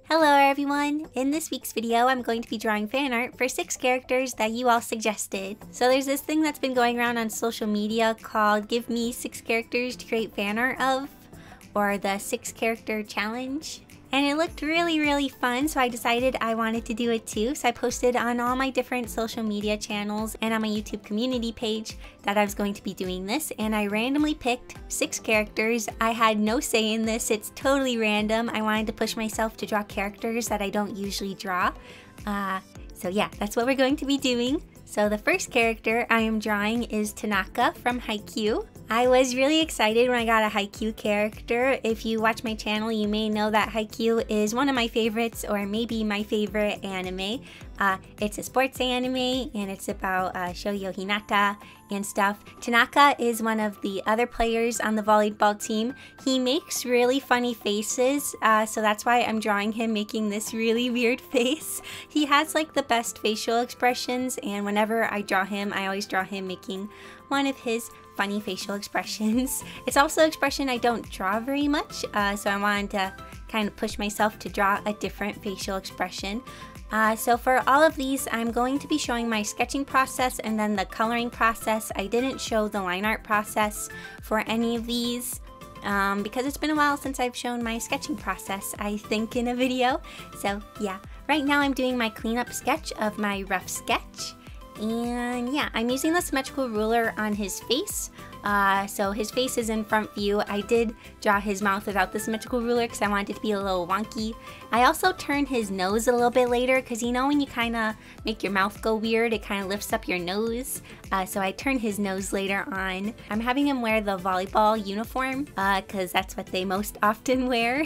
Hello everyone! In this week's video, I'm going to be drawing fan art for 6 characters that you all suggested. So there's this thing that's been going around on social media called Give Me 6 Characters to Create Fan Art Of, or the 6 Character Challenge. And it looked really fun, so I decided I wanted to do it too. So I posted on all my different social media channels and on my YouTube community page that I was going to be doing this, and I randomly picked 6 characters. I had no say in this, it's totally random. I wanted to push myself to draw characters that I don't usually draw. So yeah, that's what we're going to be doing. So the first character I am drawing is Tanaka from Haikyuu. I was really excited when I got a Haikyuu character. If you watch my channel, you may know that Haikyuu is one of my favorites, or maybe my favorite anime. It's a sports anime, and it's about Shoujo Hinata and stuff. Tanaka is one of the other players on the volleyball team. He makes really funny faces, so that's why I'm drawing him making this really weird face. He has like the best facial expressions, and whenever I draw him, I always draw him making one of his funny facial expressions. It's also an expression I don't draw very much, so I wanted to kind of push myself to draw a different facial expression. So for all of these, I'm going to be showing my sketching process and then the coloring process. I didn't show the line art process for any of these because it's been a while since I've shown my sketching process, I think, in a video. So yeah, right now I'm doing my cleanup sketch of my rough sketch. And yeah, I'm using the symmetrical ruler on his face. So his face is in front view. I did draw his mouth without the symmetrical ruler because I wanted it to be a little wonky. I also turned his nose a little bit later because you know when you kind of make your mouth go weird, it kind of lifts up your nose. So I turned his nose later on. I'm having him wear the volleyball uniform because that's what they most often wear.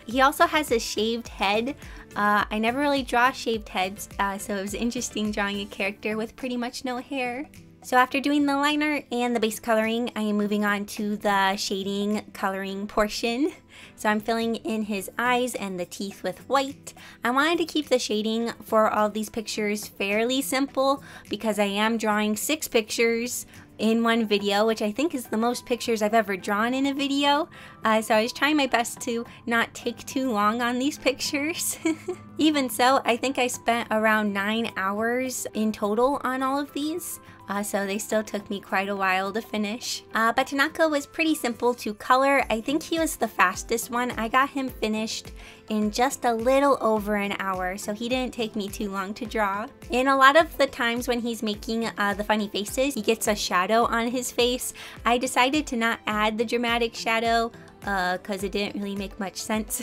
He also has a shaved head. I never really draw shaved heads, so it was interesting drawing a character with pretty much no hair. So after doing the line art and the base coloring, I am moving on to the shading coloring portion. So I'm filling in his eyes and the teeth with white. I wanted to keep the shading for all these pictures fairly simple because I am drawing 6 pictures in one video, which I think is the most pictures I've ever drawn in a video. So I was trying my best to not take too long on these pictures. Even so, I think I spent around 9 hours in total on all of these. So they still took me quite a while to finish. But Tanaka was pretty simple to color. I think he was the fastest one. I got him finished in just a little over an hour, so he didn't take me too long to draw. And a lot of the times when he's making the funny faces, he gets a shadow on his face. I decided to not add the dramatic shadow because it didn't really make much sense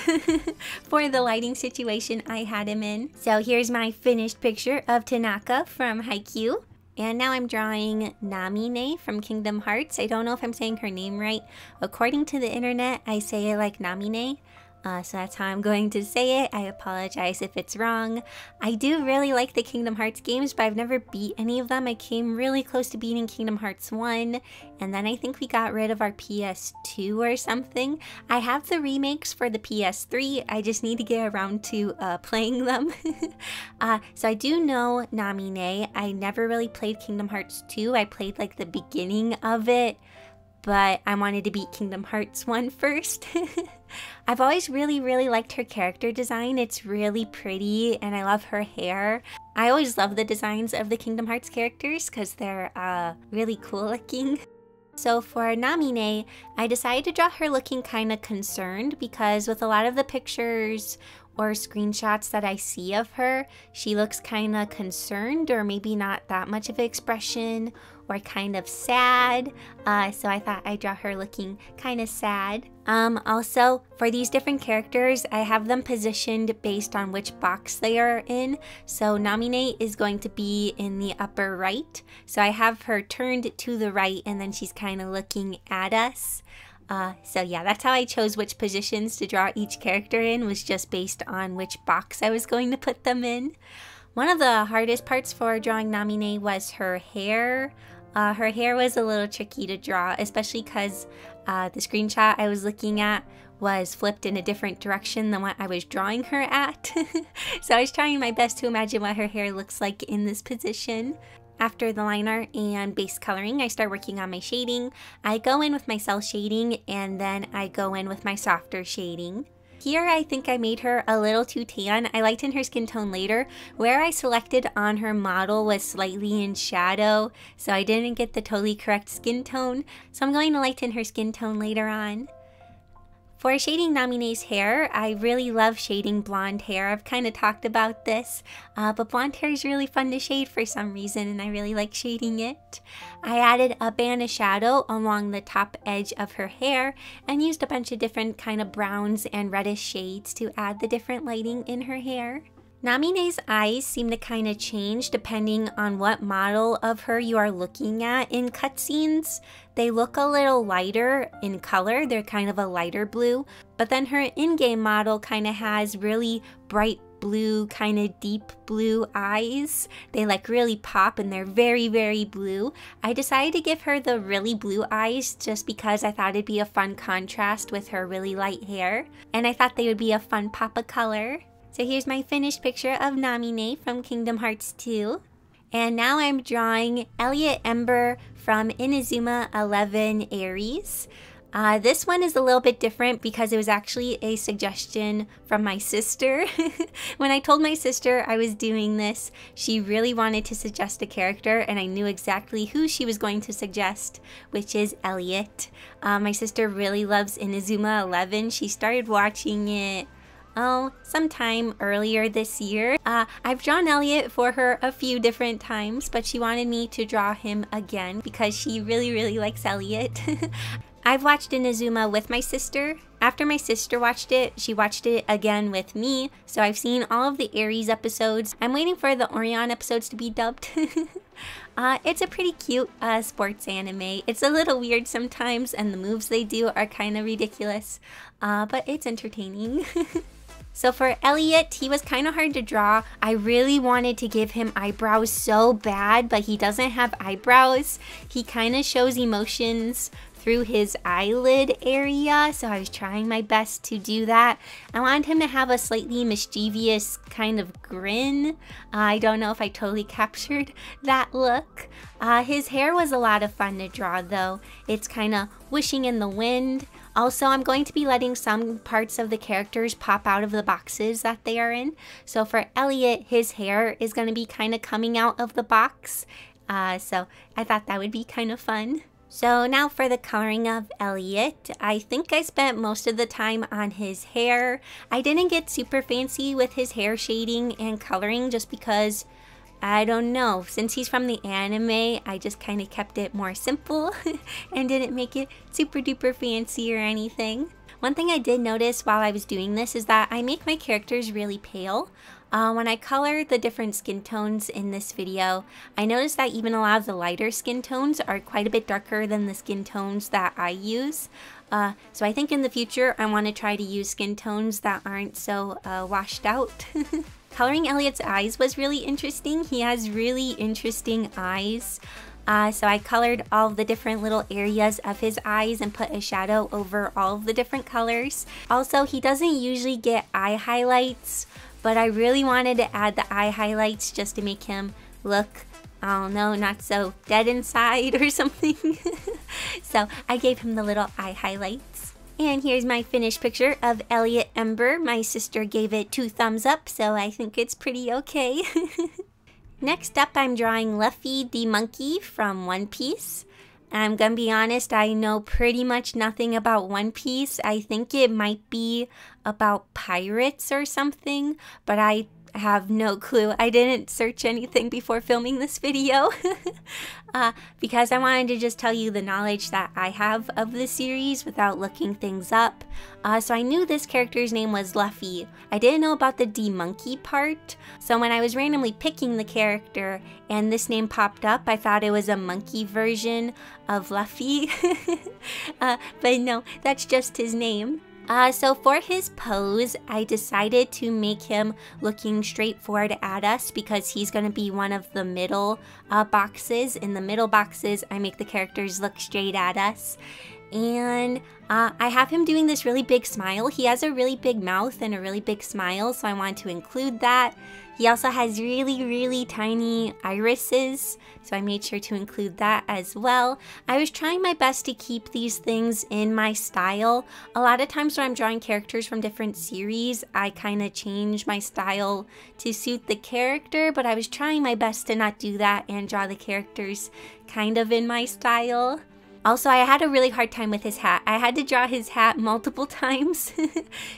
for the lighting situation I had him in. So here's my finished picture of Tanaka from Haikyuu. And now I'm drawing Namine from Kingdom Hearts. I don't know if I'm saying her name right. According to the internet, I say it like Namine. So that's how I'm going to say it. I apologize if it's wrong. I do really like the Kingdom Hearts games, but I've never beat any of them. I came really close to beating Kingdom Hearts 1, and then I think we got rid of our PS2 or something. I have the remakes for the PS3. I just need to get around to playing them. So I do know Namine. I never really played Kingdom Hearts 2. I played like the beginning of it, but I wanted to beat Kingdom Hearts 1 first. I've always really liked her character design. It's really pretty and I love her hair. I always love the designs of the Kingdom Hearts characters because they're really cool looking. So for Namine, I decided to draw her looking kind of concerned because with a lot of the pictures or screenshots that I see of her, she looks kind of concerned or maybe not that much of an expression or kind of sad. So I thought I'd draw her looking kind of sad. Also, for these different characters, I have them positioned based on which box they are in. So Namine is going to be in the upper right. So I have her turned to the right and then she's kind of looking at us. So yeah, that's how I chose which positions to draw each character in, was just based on which box I was going to put them in. One of the hardest parts for drawing Namine was her hair. Her hair was a little tricky to draw, especially because the screenshot I was looking at was flipped in a different direction than what I was drawing her at. So I was trying my best to imagine what her hair looks like in this position. After the line art and base coloring, I start working on my shading. I go in with my cell shading and then I go in with my softer shading. Here I think I made her a little too tan. I lightened her skin tone later. Where I selected on her model was slightly in shadow, so I didn't get the totally correct skin tone. So I'm going to lighten her skin tone later on. For shading Namine's hair, I really love shading blonde hair. I've kind of talked about this, but blonde hair is really fun to shade for some reason, and I really like shading it. I added a band of shadow along the top edge of her hair and used a bunch of different kind of browns and reddish shades to add the different lighting in her hair. Namine's eyes seem to kind of change depending on what model of her you are looking at in cutscenes. They look a little lighter in color, they're kind of a lighter blue, but then her in-game model kind of has really bright blue, kind of deep blue eyes. They like really pop and they're very, very blue. I decided to give her the really blue eyes just because I thought it'd be a fun contrast with her really light hair, and I thought they would be a fun pop of color. So here's my finished picture of Namine from Kingdom Hearts 2. And now I'm drawing Elliot Ember from Inazuma 11 Aries. This one is a little bit different because it was actually a suggestion from my sister. When I told my sister I was doing this, she really wanted to suggest a character, and I knew exactly who she was going to suggest, which is Elliot. My sister really loves Inazuma 11. She started watching it sometime earlier this year. I've drawn Elliot for her a few different times, but she wanted me to draw him again because she really, really likes Elliot. I've watched Inazuma with my sister. After my sister watched it, she watched it again with me, so I've seen all of the Aries episodes. I'm waiting for the Orion episodes to be dubbed. It's a pretty cute sports anime. It's a little weird sometimes, and the moves they do are kind of ridiculous, but it's entertaining. So for Elliot, he was kind of hard to draw. I really wanted to give him eyebrows so bad, but he doesn't have eyebrows. He kind of shows emotions through his eyelid area, so I was trying my best to do that. I wanted him to have a slightly mischievous kind of grin. I don't know if I totally captured that look. His hair was a lot of fun to draw though. It's kind of whooshing in the wind. Also, I'm going to be letting some parts of the characters pop out of the boxes that they are in. So for Elliot, his hair is going to be kind of coming out of the box. So I thought that would be kind of fun. So now for the coloring of Elliot, I think I spent most of the time on his hair. I didn't get super fancy with his hair shading and coloring just because, I don't know, since he's from the anime, I just kind of kept it more simple and didn't make it super duper fancy or anything. One thing I did notice while I was doing this is that I make my characters really pale. When I color the different skin tones in this video, I noticed that even a lot of the lighter skin tones are quite a bit darker than the skin tones that I use. So I think in the future I want to try to use skin tones that aren't so washed out. Coloring Elliot's eyes was really interesting. He has really interesting eyes. So I colored all of the different little areas of his eyes and put a shadow over all of the different colors. Also, he doesn't usually get eye highlights, but I really wanted to add the eye highlights just to make him look, I don't know, not so dead inside or something. So I gave him the little eye highlights. And here's my finished picture of Elliot Ember. My sister gave it 2 thumbs up, so I think it's pretty okay. Next up, I'm drawing Luffy the monkey from One Piece. I'm gonna be honest, I know pretty much nothing about One Piece. I think it might be about pirates or something, but I have no clue. I didn't search anything before filming this video because I wanted to just tell you the knowledge that I have of the series without looking things up. So I knew this character's name was Luffy. I didn't know about the D-Monkey part, so when I was randomly picking the character and this name popped up, I thought it was a monkey version of Luffy. But no, that's just his name. So for his pose, I decided to make him looking straight forward at us because he's going to be one of the middle boxes. In the middle boxes, I make the characters look straight at us. And I have him doing this really big smile. He has a really big mouth and a really big smile, so I wanted to include that. He also has really, really tiny irises, so I made sure to include that as well. I was trying my best to keep these things in my style. A lot of times when I'm drawing characters from different series, I kind of change my style to suit the character, but I was trying my best to not do that and draw the characters kind of in my style. Also, I had a really hard time with his hat. I had to draw his hat multiple times.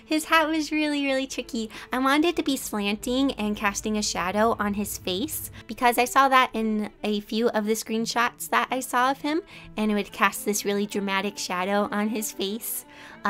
His hat was really, really tricky. I wanted it to be slanting and casting a shadow on his face because I saw that in a few of the screenshots that I saw of him, and it would cast this really dramatic shadow on his face.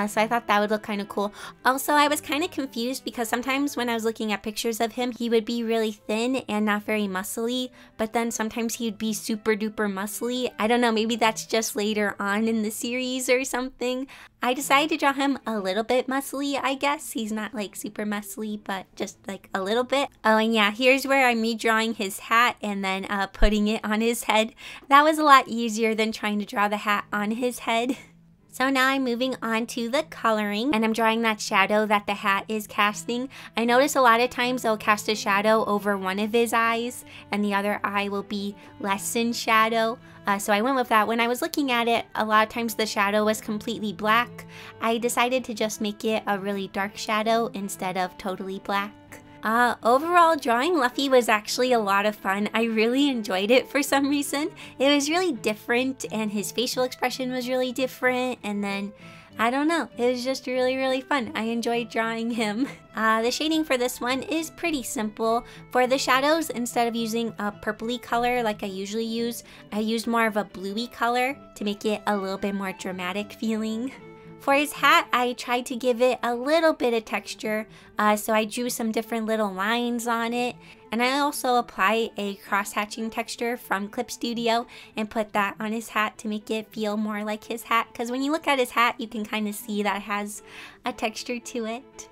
So I thought that would look kind of cool. Also, I was kind of confused because sometimes when I was looking at pictures of him, he would be really thin and not very muscly, but then sometimes he would be super duper muscly. I don't know, maybe that's just later on in the series or something. I decided to draw him a little bit muscly, I guess. He's not like super muscly, but just like a little bit. Oh, and yeah, here's where I'm redrawing his hat and then putting it on his head. That was a lot easier than trying to draw the hat on his head. So now I'm moving on to the coloring, and I'm drawing that shadow that the hat is casting. I notice a lot of times I'll cast a shadow over one of his eyes and the other eye will be less in shadow. So I went with that. When I was looking at it, a lot of times the shadow was completely black. I decided to just make it a really dark shadow instead of totally black. Overall, drawing Luffy was actually a lot of fun. I really enjoyed it for some reason. It was really different and his facial expression was really different, and then I don't know, it was just really, really fun. I enjoyed drawing him. The shading for this one is pretty simple. For the shadows, instead of using a purpley color like I usually use, I used more of a bluey color to make it a little bit more dramatic feeling. For his hat, I tried to give it a little bit of texture, so I drew some different little lines on it. And I also apply a cross-hatching texture from Clip Studio and put that on his hat to make it feel more like his hat. Because when you look at his hat, you can kind of see that it has a texture to it.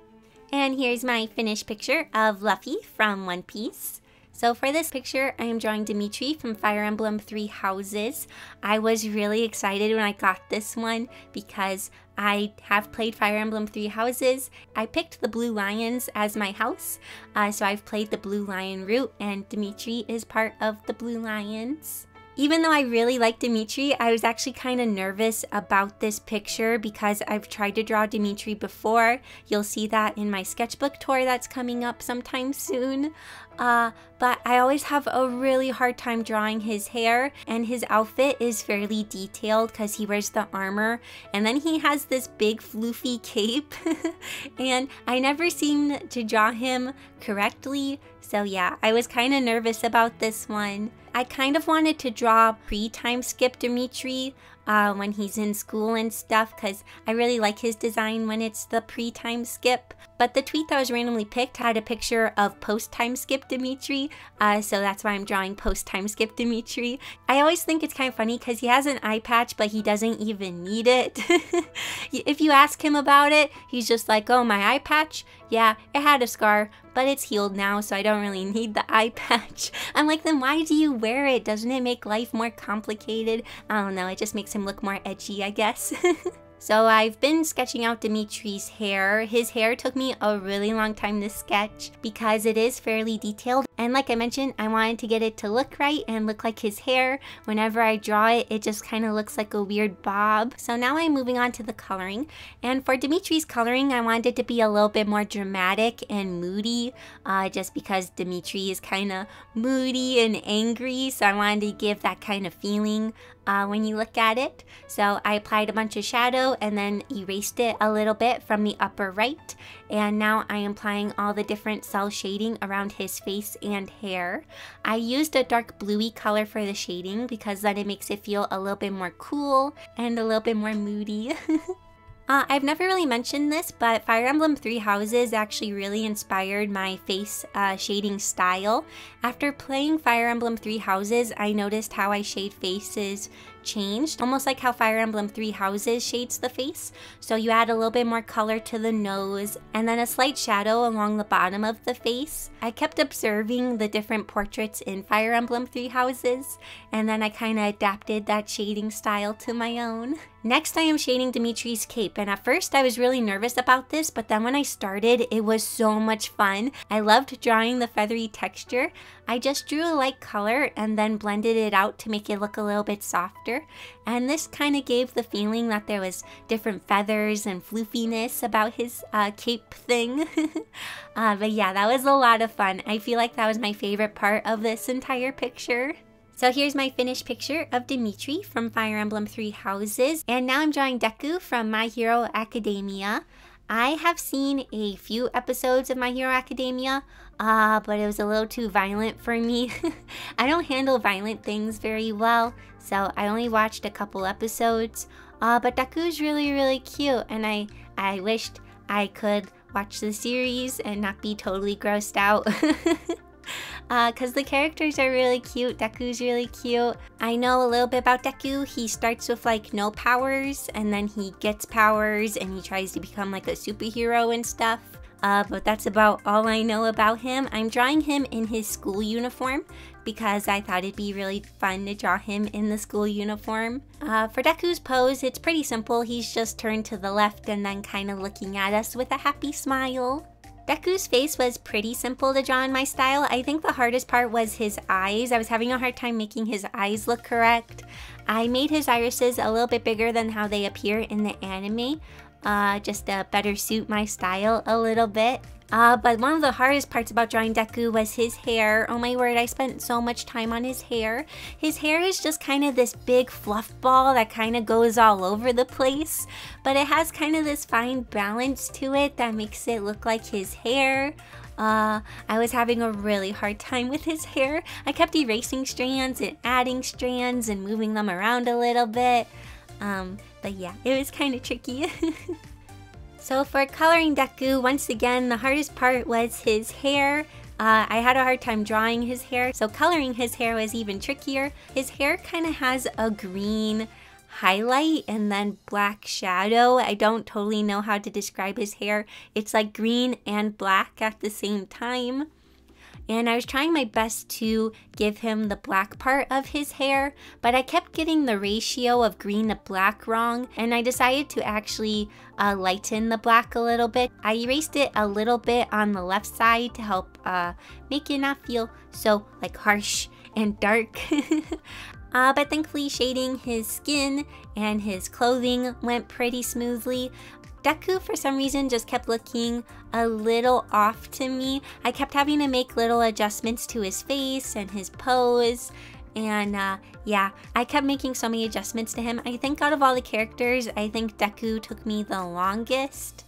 And here's my finished picture of Luffy from One Piece. So for this picture, I am drawing Dimitri from Fire Emblem Three Houses. I was really excited when I got this one because I have played Fire Emblem Three Houses. I picked the Blue Lions as my house, so I've played the Blue Lion route, and Dimitri is part of the Blue Lions. Even though I really like Dimitri, I was actually kind of nervous about this picture because I've tried to draw Dimitri before. You'll see that in my sketchbook tour that's coming up sometime soon. But I always have a really hard time drawing his hair, and his outfit is fairly detailed because he wears the armor and then he has this big floofy cape and I never seem to draw him correctly. So yeah, I was kind of nervous about this one. I kind of wanted to draw pre-time skip Dimitri when he's in school and stuff because I really like his design when it's the pre-time skip. But the tweet that was randomly picked had a picture of post-time skip Dimitri, so that's why I'm drawing post-time skip Dimitri. I always think it's kind of funny because he has an eye patch, but he doesn't even need it. If you ask him about it, he's just like, oh, my eye patch? Yeah, it had a scar, but it's healed now, so I don't really need the eye patch. I'm like, then why do you wear it? Doesn't it make life more complicated? I don't know, it just makes him look more edgy, I guess. So I've been sketching out Dimitri's hair. His hair took me a really long time to sketch because it is fairly detailed. And like I mentioned, I wanted to get it to look right and look like his hair. Whenever I draw it, it just kind of looks like a weird bob. So now I'm moving on to the coloring. And for Dimitri's coloring, I wanted it to be a little bit more dramatic and moody, just because Dimitri is kind of moody and angry. So I wanted to give that kind of feeling when you look at it. So I applied a bunch of shadow and then erased it a little bit from the upper right. And now I am applying all the different cell shading around his face and hair. I used a dark bluey color for the shading because then it makes it feel a little bit more cool and a little bit more moody. I've never really mentioned this, but Fire Emblem Three Houses actually really inspired my face shading style. After playing Fire Emblem Three Houses, I noticed how I shade faces changed, almost like how Fire Emblem Three Houses shades the face. So you add a little bit more color to the nose and then a slight shadow along the bottom of the face. I kept observing the different portraits in Fire Emblem Three Houses, and then I kind of adapted that shading style to my own. Next, I am shading Dimitri's cape, and at first I was really nervous about this, but then when I started, it was so much fun. I loved drawing the feathery texture. I just drew a light color and then blended it out to make it look a little bit softer, and this kind of gave the feeling that there was different feathers and floofiness about his cape thing. But yeah, that was a lot of fun. I feel like that was my favorite part of this entire picture. So here's my finished picture of Dimitri from Fire Emblem Three Houses. And now I'm drawing Deku from My Hero Academia. I have seen a few episodes of My Hero Academia, but it was a little too violent for me. I don't handle violent things very well, so I only watched a couple episodes. But Deku's really, really cute, and I wished I could watch the series and not be totally grossed out. Because the characters are really cute. Deku's really cute. I know a little bit about Deku. He starts with like no powers, and then he gets powers and he tries to become like a superhero and stuff. But that's about all I know about him. I'm drawing him in his school uniform because I thought it'd be really fun to draw him in the school uniform. For Deku's pose, it's pretty simple. He's just turned to the left and then kind of looking at us with a happy smile. Deku's face was pretty simple to draw in my style. I think the hardest part was his eyes. I was having a hard time making his eyes look correct. I made his irises a little bit bigger than how they appear in the anime, just to better suit my style a little bit. But one of the hardest parts about drawing Deku was his hair. Oh my word, I spent so much time on his hair. His hair is just kind of this big fluff ball that kind of goes all over the place, but it has kind of this fine balance to it that makes it look like his hair. I was having a really hard time with his hair. I kept erasing strands and adding strands and moving them around a little bit. But yeah, it was kind of tricky. So for coloring Deku, once again, the hardest part was his hair. I had a hard time drawing his hair, so coloring his hair was even trickier. His hair kind of has a green highlight and then black shadow. I don't totally know how to describe his hair. It's like green and black at the same time. And I was trying my best to give him the black part of his hair, but I kept getting the ratio of green to black wrong, and I decided to actually lighten the black a little bit. I erased it a little bit on the left side to help make it not feel so like harsh and dark. But thankfully shading his skin and his clothing went pretty smoothly. Deku, for some reason, just kept looking a little off to me. I kept having to make little adjustments to his face and his pose. And yeah, I kept making so many adjustments to him. I think out of all the characters, I think Deku took me the longest.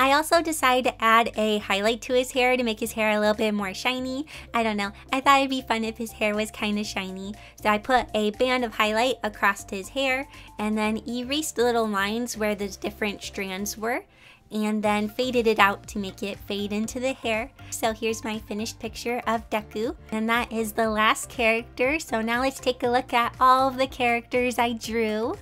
I also decided to add a highlight to his hair to make his hair a little bit more shiny. I don't know, I thought it'd be fun if his hair was kind of shiny. So I put a band of highlight across his hair and then erased the little lines where the different strands were, and then faded it out to make it fade into the hair. So here's my finished picture of Deku, and that is the last character. So now let's take a look at all of the characters I drew.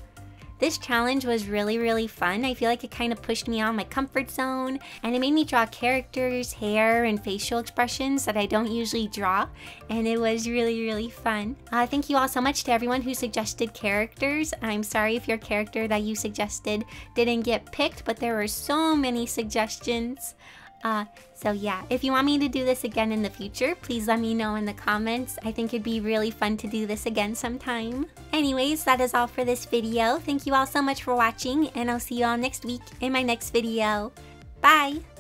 This challenge was really, really fun. I feel like it kind of pushed me out of my comfort zone, and it made me draw characters, hair, and facial expressions that I don't usually draw, and it was really, really fun. Thank you all so much to everyone who suggested characters. I'm sorry if your character that you suggested didn't get picked, but there were so many suggestions. So yeah, if you want me to do this again in the future, please let me know in the comments. I think it'd be really fun to do this again sometime. Anyways, that is all for this video. Thank you all so much for watching, and I'll see you all next week in my next video. Bye!